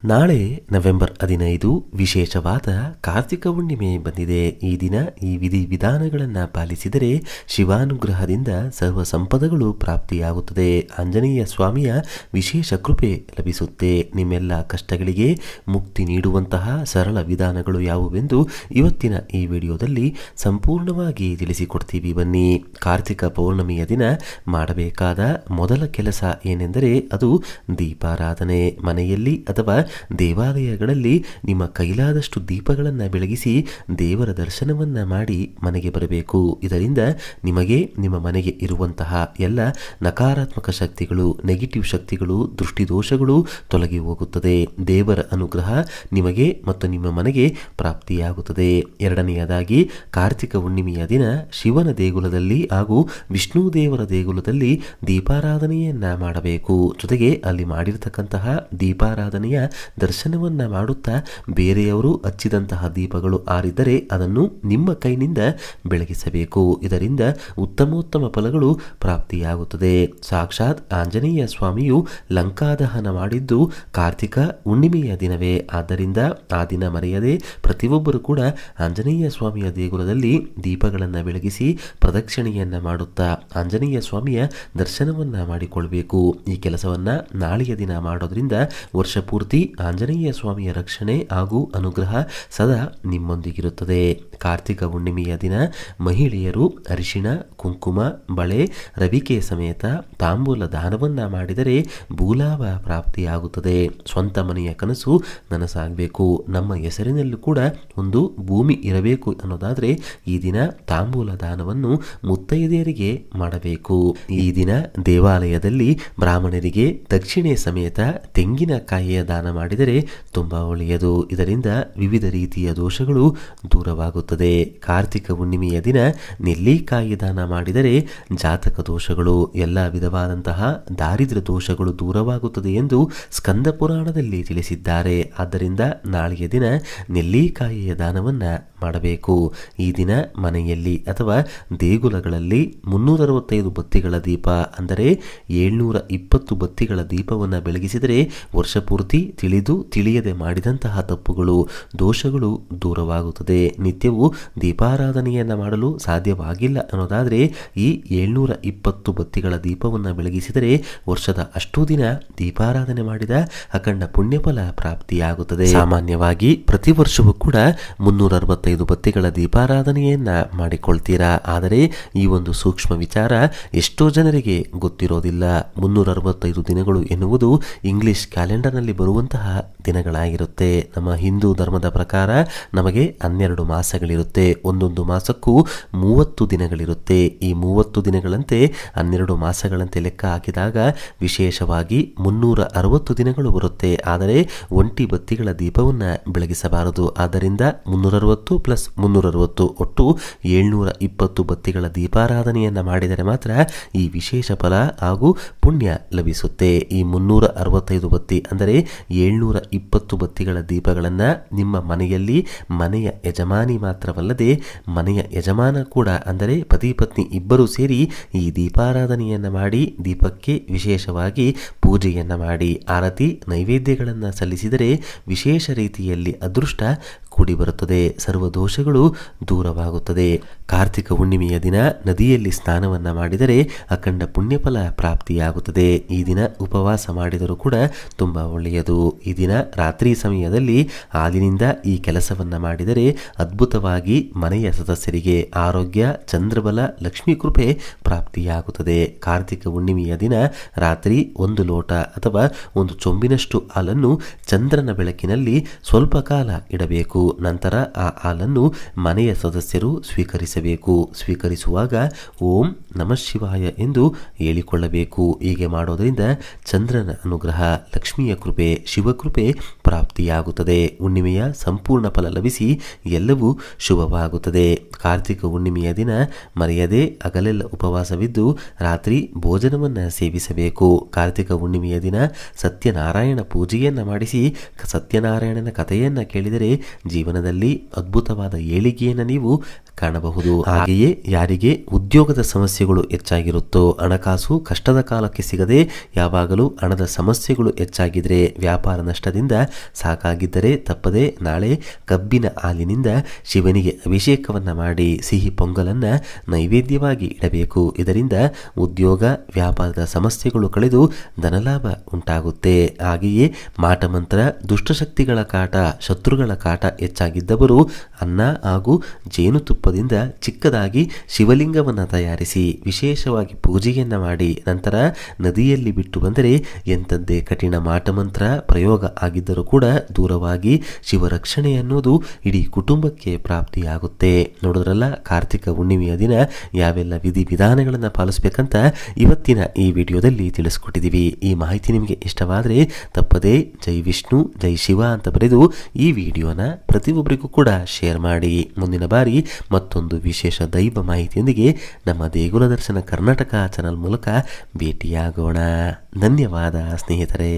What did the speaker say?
ನಾಳೆ ನವೆಂಬರ್ 15 ವಿಶೇಷವಾದ ಕಾರ್ತಿಕ ಹುಣ್ಣಿಮೆ ಬಂದಿದೆ. ಈ ದಿನ ಈ ವಿಧಿವಿಧಾನಗಳನ್ನು ಪಾಲಿಸಿದರೆ ಶಿವಾನುಗ್ರಹದಿಂದ ಸರ್ವ ಸಂಪದಗಳು ಪ್ರಾಪ್ತಿಯಾಗುತ್ತದೆ. ಆಂಜನೇಯ ಸ್ವಾಮಿಯ ವಿಶೇಷ ಕೃಪೆ ಲಭಿಸುತ್ತೆ. ನಿಮ್ಮೆಲ್ಲ ಕಷ್ಟಗಳಿಗೆ ಮುಕ್ತಿ ನೀಡುವಂತಹ ಸರಳ ವಿಧಾನಗಳು ಯಾವುವೆಂದು ಇವತ್ತಿನ ಈ ವಿಡಿಯೋದಲ್ಲಿ ಸಂಪೂರ್ಣವಾಗಿ ತಿಳಿಸಿಕೊಡ್ತೀವಿ. ಬನ್ನಿ. ಕಾರ್ತಿಕ ಪೌರ್ಣಮಿಯ ದಿನ ಮಾಡಬೇಕಾದ ಮೊದಲ ಕೆಲಸ ಏನೆಂದರೆ ಅದು ದೀಪಾರಾಧನೆ. ಮನೆಯಲ್ಲಿ ಅಥವಾ ದೇವಾಲಯಗಳಲ್ಲಿ ನಿಮ್ಮ ಕೈಲಾದಷ್ಟು ದೀಪಗಳನ್ನು ಬೆಳಗಿಸಿ ದೇವರ ದರ್ಶನವನ್ನ ಮಾಡಿ ಮನೆಗೆ ಬರಬೇಕು. ಇದರಿಂದ ನಿಮಗೆ ನಿಮ್ಮ ಮನೆಗೆ ಇರುವಂತಹ ಎಲ್ಲ ನಕಾರಾತ್ಮಕ ಶಕ್ತಿಗಳು, ನೆಗೆಟಿವ್ ಶಕ್ತಿಗಳು, ದೃಷ್ಟಿದೋಷಗಳು ತೊಲಗಿ ಹೋಗುತ್ತದೆ. ದೇವರ ಅನುಗ್ರಹ ನಿಮಗೆ ಮತ್ತು ನಿಮ್ಮ ಮನೆಗೆ ಪ್ರಾಪ್ತಿಯಾಗುತ್ತದೆ. ಎರಡನೆಯದಾಗಿ ಕಾರ್ತಿಕ ಹುಣ್ಣಿಮೆಯ ದಿನ ಶಿವನ ದೇಗುಲದಲ್ಲಿ ಹಾಗೂ ವಿಷ್ಣು ದೇವರ ದೇಗುಲದಲ್ಲಿ ದೀಪಾರಾಧನೆಯನ್ನ ಮಾಡಬೇಕು. ಜೊತೆಗೆ ಅಲ್ಲಿ ಮಾಡಿರತಕ್ಕಂತಹ ದೀಪಾರಾಧನೆಯ ದರ್ಶನವನ್ನ ಮಾಡುತ್ತಾ ಬೇರೆಯವರು ಹಚ್ಚಿದಂತಹ ದೀಪಗಳು ಆರಿದ್ದರೆ ಅದನ್ನು ನಿಮ್ಮ ಕೈನಿಂದ ಬೆಳಗಿಸಬೇಕು. ಇದರಿಂದ ಉತ್ತಮೋತ್ತಮ ಫಲಗಳು ಪ್ರಾಪ್ತಿಯಾಗುತ್ತದೆ. ಸಾಕ್ಷಾತ್ ಆಂಜನೇಯ ಸ್ವಾಮಿಯು ಲಂಕಾದಹನ ಮಾಡಿದ್ದು ಕಾರ್ತಿಕ ಹುಣ್ಣಿಮೆಯ ದಿನವೇ. ಆದ್ದರಿಂದ ಆ ದಿನ ಮರೆಯದೆ ಪ್ರತಿಯೊಬ್ಬರು ಕೂಡ ಆಂಜನೇಯ ಸ್ವಾಮಿಯ ದೇಗುಲದಲ್ಲಿ ದೀಪಗಳನ್ನು ಬೆಳಗಿಸಿ ಪ್ರದಕ್ಷಿಣೆಯನ್ನ ಮಾಡುತ್ತಾ ಆಂಜನೇಯ ಸ್ವಾಮಿಯ ದರ್ಶನವನ್ನ ಮಾಡಿಕೊಳ್ಬೇಕು. ಈ ಕೆಲಸವನ್ನ ನಾಳೆಯ ದಿನ ಮಾಡೋದ್ರಿಂದ ವರ್ಷ ಪೂರ್ತಿ ಆಂಜನೇಯ ಸ್ವಾಮಿಯ ರಕ್ಷಣೆ ಹಾಗೂ ಅನುಗ್ರಹ ಸದಾ ನಿಮ್ಮೊಂದಿಗಿರುತ್ತದೆ. ಕಾರ್ತಿಕ ಹುಣ್ಣಿಮೆಯ ದಿನ ಮಹಿಳೆಯರು ಅರಿಶಿಣ, ಕುಂಕುಮ, ಬಳೆ, ರವಿಕೆ ಸಮೇತ ತಾಂಬೂಲ ದಾನವನ್ನ ಮಾಡಿದರೆ ಭೂಲಾಭ ಪ್ರಾಪ್ತಿಯಾಗುತ್ತದೆ. ಸ್ವಂತ ಮನೆಯ ಕನಸು ನನಸಾಗಬೇಕು, ನಮ್ಮ ಹೆಸರಿನಲ್ಲೂ ಕೂಡ ಒಂದು ಭೂಮಿ ಇರಬೇಕು ಅನ್ನೋದಾದ್ರೆ ಈ ದಿನ ತಾಂಬೂಲ ದಾನವನ್ನು ಮುತ್ತೈದೆಯರಿಗೆ ಮಾಡಬೇಕು. ಈ ದಿನ ದೇವಾಲಯದಲ್ಲಿ ಬ್ರಾಹ್ಮಣರಿಗೆ ದಕ್ಷಿಣೆ ಸಮೇತ ತೆಂಗಿನಕಾಯಿಯ ದಾನ ಮಾಡಿದರೆ ತುಂಬಾ ಒಳ್ಳೆಯದು. ಇದರಿಂದ ವಿವಿಧ ರೀತಿಯ ದೋಷಗಳು ದೂರವಾಗುತ್ತದೆ. ಕಾರ್ತಿಕ ಹುಣ್ಣಿಮೆಯ ದಿನ ನೆಲ್ಲಿಕಾಯಿ ದಾನ ಮಾಡಿದರೆ ಜಾತಕ ದೋಷಗಳು, ಎಲ್ಲ ವಿಧವಾದಂತಹ ದಾರಿದ್ರ್ಯ ದೋಷಗಳು ದೂರವಾಗುತ್ತದೆ ಎಂದು ಸ್ಕಂದ ಪುರಾಣದಲ್ಲಿ ತಿಳಿಸಿದ್ದಾರೆ. ಆದ್ದರಿಂದ ನಾಳೆಯ ದಿನ ನೆಲ್ಲಿಕಾಯಿಯ ದಾನವನ್ನ ಮಾಡಬೇಕು. ಈ ದಿನ ಮನೆಯಲ್ಲಿ ಅಥವಾ ದೇಗುಲಗಳಲ್ಲಿ 365 ಬತ್ತಿಗಳ ದೀಪ ಅಂದರೆ 720 ಬತ್ತಿಗಳ ದೀಪವನ್ನು ಬೆಳಗಿಸಿದರೆ ವರ್ಷ ಪೂರ್ತಿ ತಿಳಿಯದೆ ಮಾಡಿದಂತಹ ತಪ್ಪುಗಳು, ದೋಷಗಳು ದೂರವಾಗುತ್ತದೆ. ನಿತ್ಯವೂ ದೀಪಾರಾಧನೆಯನ್ನ ಮಾಡಲು ಸಾಧ್ಯವಾಗಿಲ್ಲ ಅನ್ನೋದಾದ್ರೆ ಈ 720 ಬತ್ತಿಗಳ ದೀಪವನ್ನು ಬೆಳಗಿಸಿದರೆ ವರ್ಷದ ಅಷ್ಟೂ ದಿನ ದೀಪಾರಾಧನೆ ಮಾಡಿದ ಅಖಂಡ ಪುಣ್ಯಫಲ ಪ್ರಾಪ್ತಿಯಾಗುತ್ತದೆ. ಸಾಮಾನ್ಯವಾಗಿ ಪ್ರತಿ ವರ್ಷವೂ ಕೂಡ 365 ಬತ್ತಿಗಳ ದೀಪಾರಾಧನೆಯನ್ನ ಮಾಡಿಕೊಳ್ತೀರಾ. ಆದರೆ ಈ ಒಂದು ಸೂಕ್ಷ್ಮ ವಿಚಾರ ಎಷ್ಟೋ ಜನರಿಗೆ ಗೊತ್ತಿರೋದಿಲ್ಲ. 365 ದಿನಗಳು ಎನ್ನುವುದು ಇಂಗ್ಲಿಷ್ ಕ್ಯಾಲೆಂಡರ್ನಲ್ಲಿ ಬರುವಂತಹ ದಿನಗಳಾಗಿರುತ್ತೆ. ನಮ್ಮ ಹಿಂದೂ ಧರ್ಮದ ಪ್ರಕಾರ ನಮಗೆ 12 ಮಾಸಗಳಿರುತ್ತೆ. ಒಂದೊಂದು ಮಾಸಕ್ಕೂ 30 ದಿನಗಳಿರುತ್ತೆ. ಈ 30 ದಿನಗಳಂತೆ 12 ಮಾಸಗಳಂತೆ ಲೆಕ್ಕ ಹಾಕಿದಾಗ ವಿಶೇಷವಾಗಿ 360 ದಿನಗಳು ಬರುತ್ತೆ. ಆದರೆ ಒಂಟಿ ಬತ್ತಿಗಳ ದೀಪವನ್ನು ಬೆಳಗಿಸಬಾರದು. ಆದ್ದರಿಂದ 360 ಪ್ಲಸ್ 360 ಒಟ್ಟು 720 ಬತ್ತಿಗಳ ದೀಪಾರಾಧನೆಯನ್ನ ಮಾಡಿದರೆ ಮಾತ್ರ ಈ ವಿಶೇಷ ಫಲ ಹಾಗೂ ಪುಣ್ಯ ಲಭಿಸುತ್ತೆ. ಈ 365 ಬತ್ತಿ ಅಂದರೆ 720 ಬತ್ತಿಗಳ ದೀಪಗಳನ್ನ ನಿಮ್ಮ ಮನೆಯಲ್ಲಿ ಮನೆಯ ಯಜಮಾನಿ ಮಾತ್ರವಲ್ಲದೆ ಮನೆಯ ಯಜಮಾನ ಕೂಡ ಅಂದರೆ ಪತಿ ಪತ್ನಿ ಇಬ್ಬರು ಸೇರಿ ಈ ದೀಪಾರಾಧನೆಯನ್ನ ಮಾಡಿ ದೀಪಕ್ಕೆ ವಿಶೇಷವಾಗಿ ಪೂಜೆಯನ್ನ ಮಾಡಿ ಆರತಿ ನೈವೇದ್ಯಗಳನ್ನು ಸಲ್ಲಿಸಿದರೆ ವಿಶೇಷ ರೀತಿಯಲ್ಲಿ ಅದೃಷ್ಟ ಕೂಡಿ ಬರುತ್ತದೆ. ಸರ್ವ ದೋಷಗಳು ದೂರವಾಗುತ್ತದೆ. ಕಾರ್ತಿಕ ಹುಣ್ಣಿಮೆಯ ದಿನ ನದಿಯಲ್ಲಿ ಸ್ನಾನವನ್ನ ಮಾಡಿದರೆ ಅಖಂಡ ಪುಣ್ಯಫಲ ಪ್ರಾಪ್ತಿಯಾಗುತ್ತದೆ. ಈ ದಿನ ಉಪವಾಸ ಮಾಡಿದರೂ ಕೂಡ ತುಂಬಾ ಒಳ್ಳೆಯದು. ಈ ದಿನ ರಾತ್ರಿ ಸಮಯದಲ್ಲಿ ಹಾಲಿನಿಂದ ಈ ಕೆಲಸವನ್ನ ಮಾಡಿದರೆ ಅದ್ಭುತವಾಗಿ ಮನೆಯ ಸದಸ್ಯರಿಗೆ ಆರೋಗ್ಯ, ಚಂದ್ರಬಲ, ಲಕ್ಷ್ಮೀ ಕೃಪೆ ಪ್ರಾಪ್ತಿಯಾಗುತ್ತದೆ. ಕಾರ್ತಿಕ ಹುಣ್ಣಿಮೆಯ ದಿನ ರಾತ್ರಿ 1 ಲೋಟ ಅಥವಾ 1 ಚೊಂಬಿನಷ್ಟು ಹಾಲನ್ನು ಚಂದ್ರನ ಬೆಳಕಿನಲ್ಲಿ ಸ್ವಲ್ಪ ಕಾಲ ಇಡಬೇಕು. ನಂತರ ಆ ಹಾಲನ್ನು ಮನೆಯ ಸದಸ್ಯರು ಸ್ವೀಕರಿಸಬೇಕು. ಸ್ವೀಕರಿಸುವಾಗ ಓಂ ನಮಃ ಶಿವಾಯ ಎಂದು ಹೇಳಿಕೊಳ್ಳಬೇಕು. ಹೀಗೆ ಮಾಡೋದರಿಂದ ಚಂದ್ರನ ಅನುಗ್ರಹ, ಲಕ್ಷ್ಮಿಯ ಕೃಪೆ, ಶಿವಕೃಪೆ ಪ್ರಾಪ್ತಿಯಾಗುತ್ತದೆ. ಹುಣ್ಣಿಮೆಯ ಸಂಪೂರ್ಣ ಫಲ ಲಭಿಸಿ ಎಲ್ಲವೂ ಶುಭವಾಗುತ್ತದೆ. ಕಾರ್ತಿಕ ಹುಣ್ಣಿಮೆಯ ದಿನ ಮರೆಯದೆ ಹಗಲೆಲ್ಲ ಉಪವಾಸವಿದ್ದು ರಾತ್ರಿ ಭೋಜನವನ್ನು ಸೇವಿಸಬೇಕು. ಕಾರ್ತಿಕ ಹುಣ್ಣಿಮೆಯ ದಿನ ಸತ್ಯನಾರಾಯಣ ಪೂಜೆಯನ್ನ ಮಾಡಿಸಿ ಸತ್ಯನಾರಾಯಣನ ಕಥೆಯನ್ನ ಕೇಳಿದರೆ ಜೀವನದಲ್ಲಿ ಅದ್ಭುತವಾದ ಏಳಿಗೆಯನ್ನು ನೀವು ಕಾಣಬಹುದು. ಹಾಗೆಯೇ ಯಾರಿಗೆ ಉದ್ಯೋಗದ ಸಮಸ್ಯೆಗಳು ಹೆಚ್ಚಾಗಿರುತ್ತೋ, ಹಣಕಾಸು ಕಷ್ಟದ ಕಾಲಕ್ಕೆ ಸಿಗದೆ ಯಾವಾಗಲೂ ಹಣದ ಸಮಸ್ಯೆಗಳು ಹೆಚ್ಚಾಗಿದ್ರೆ, ವ್ಯಾಪಾರ ನಷ್ಟದಿಂದ ಸಾಕಾಗಿದ್ದರೆ ತಪ್ಪದೆ ನಾಳೆ ಕಬ್ಬಿನ ಹಾಲಿನಿಂದ ಶಿವನಿಗೆ ಅಭಿಷೇಕವನ್ನು ಮಾಡಿ ಸಿಹಿ ಪೊಂಗಲನ್ನು ನೈವೇದ್ಯವಾಗಿ ಇಡಬೇಕು. ಇದರಿಂದ ಉದ್ಯೋಗ ವ್ಯಾಪಾರದ ಸಮಸ್ಯೆಗಳು ಕಳೆದು ಧನಲಾಭ ಉಂಟಾಗುತ್ತೆ. ಹಾಗೆಯೇ ಮಾಟಮಂತ್ರ, ದುಷ್ಟಶಕ್ತಿಗಳ ಕಾಟ, ಶತ್ರುಗಳ ಕಾಟ ಹೆಚ್ಚಾಗಿದ್ದವರು ಅನ್ನ ಹಾಗೂ ಜೇನುತುಪ್ಪದಿಂದ ಚಿಕ್ಕದಾಗಿ ಶಿವಲಿಂಗವನ್ನು ತಯಾರಿಸಿ ವಿಶೇಷವಾಗಿ ಪೂಜೆಯನ್ನು ಮಾಡಿ ನಂತರ ನದಿಯಲ್ಲಿ ಬಿಟ್ಟು ಬಂದರೆ ಎಂಥದ್ದೇ ಕಠಿಣ ಮಾಟಮಂತ್ರ ಪ್ರಯೋಗ ಆಗಿದ್ದರೂ ಕೂಡ ದೂರವಾಗಿ ಶಿವರಕ್ಷಣೆ ಅನ್ನೋದು ಇಡೀ ಕುಟುಂಬಕ್ಕೆ ಪ್ರಾಪ್ತಿಯಾಗುತ್ತೆ. ನೋಡಿದ್ರಲ್ಲ, ಕಾರ್ತಿಕ ಹುಣ್ಣಿಮೆಯ ದಿನ ಯಾವೆಲ್ಲ ವಿಧಿವಿಧಾನಗಳನ್ನು ಪಾಲಿಸಬೇಕಂತ ಇವತ್ತಿನ ಈ ವಿಡಿಯೋದಲ್ಲಿ ತಿಳಿಸ್ಕೊಟ್ಟಿದ್ದೀವಿ. ಈ ಮಾಹಿತಿ ನಿಮಗೆ ಇಷ್ಟವಾದರೆ ತಪ್ಪದೇ ಜೈ ವಿಷ್ಣು ಜೈ ಶಿವ ಅಂತ ಬರೆದು ಈ ವಿಡಿಯೋನ ಪ್ರತಿಯೊಬ್ಬರಿಗೂ ಕೂಡ ಶೇರ್ ಮಾಡಿ. ಮುಂದಿನ ಬಾರಿ ಮತ್ತೊಂದು ವಿಶೇಷ ದೈವ ಮಾಹಿತಿಯೊಂದಿಗೆ ನಮ್ಮ ದೇಗುಲ ದರ್ಶನ ಕರ್ನಾಟಕ ಚಾನಲ್ ಮೂಲಕ ಭೇಟಿಯಾಗೋಣ. ಧನ್ಯವಾದ ಸ್ನೇಹಿತರೆ.